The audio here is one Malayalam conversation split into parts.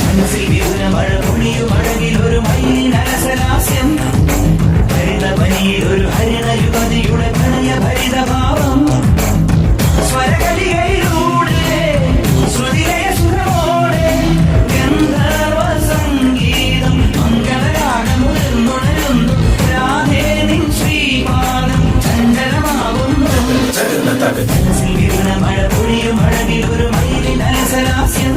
മനസ്സിൽ വീഴുന്ന മഴ തുണിയും അഴകിൽ ഒരു മയിലിൻ അരസലാസ്യം, ഹരിതപനിയിൽ ഒരു ഹരിത യുവതിയുടെ പ്രണയ ഭരിതഭാവം, സ്വരകലികയിലൂടെ ശ്രുതിലയ സുരമോടെ ഗന്ധർവ സംഗീതം മംഗളരാഗമുയർന്നുണരുന്നു. രാധേ നിൻ ശ്രീപാദം ചഞ്ചലമാവുന്നു. മനസ്സിൽ വീഴുന്ന മഴ തുണിയും അഴകിൽ ഒരു മയിലിൻ അരസലാസ്യം,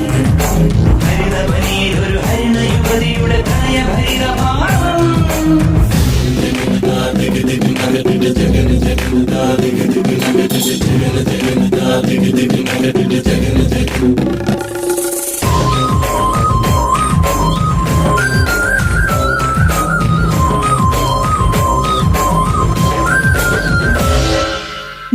ഹരിതപനിയിൽ ഒരു ഹരിത യുവതിയുടെ പ്രണയ ഭരിതഭാവം.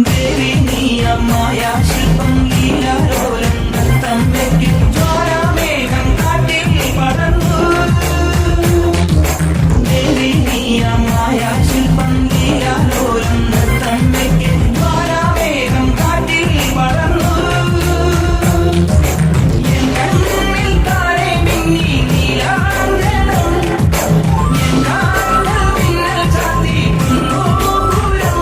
ദേവി നീ അമ്മായ ശില്പം ലീലാലോലം നൃത്തം വെക്കും ജ്വാലാമേഘം കാട്ടിൽ പടർന്നു. ദേവി നീ അമ്മായ ശില്പം ലീലാലോലം നൃത്തം വെക്കും ജ്വാലാമേഘം കാട്ടിൽ പടർന്നു. എൻ കണ്ണിൽ താഴെ മിന്നി നീലാഞ്ജനം, എൻ കാന്തൽ മിന്നൽ ചാർത്തി കുന്നൂപുരം.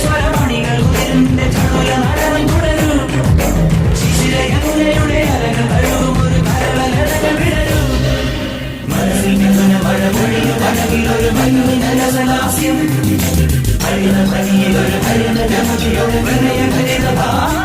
സ്വരമണികൾ ഉയർന്ന ചടുല നടനം തുടരും. ശിശിരയമുനയുടെ അലകൾ കഴുകും ഒരു കരളലകൾ വിടരും. മനസ്സിൽ നിന്ന മഴ പൊഴിയും അഴകിൽ ഒരു മഞ്ഞിൻ അലസലാസ്യം, ഹരിത പനിയിൽ ഒരു ഹരിത ജമതിയുടെ പ്രണയ ഭരിതഭാവം.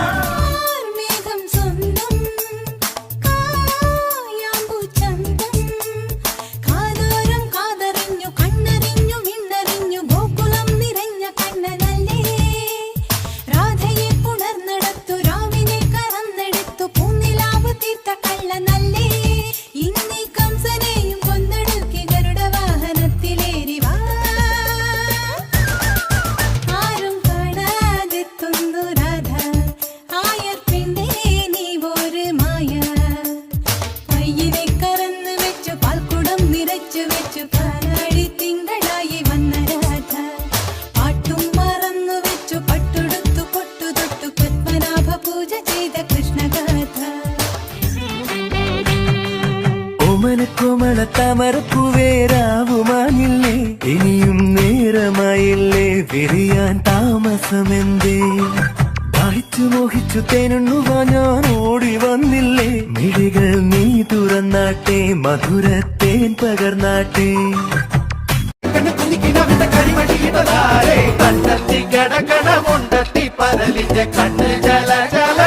താമരപ്പൂവേരാവുമാനില്ലേ, ഇനിയും നേരമായില്ലേ വിരിയാൻ താമസമെന്തേ? ദാഹിച്ചു മോഹിച്ചു തേനുണ്ണുവാ ഞാൻ ഓടി വന്നില്ലേ, മിഴികൾ നീ തുറന്നാട്ടെ മധുരത്തേൻ പകർന്നാട്ടെ. കരിമടിയിട്ടതാരേ കണ്ടെത്തി കിടക്കണമുണ്ടെത്തി പരലിന്റെ കണ്ണ് ജല ജല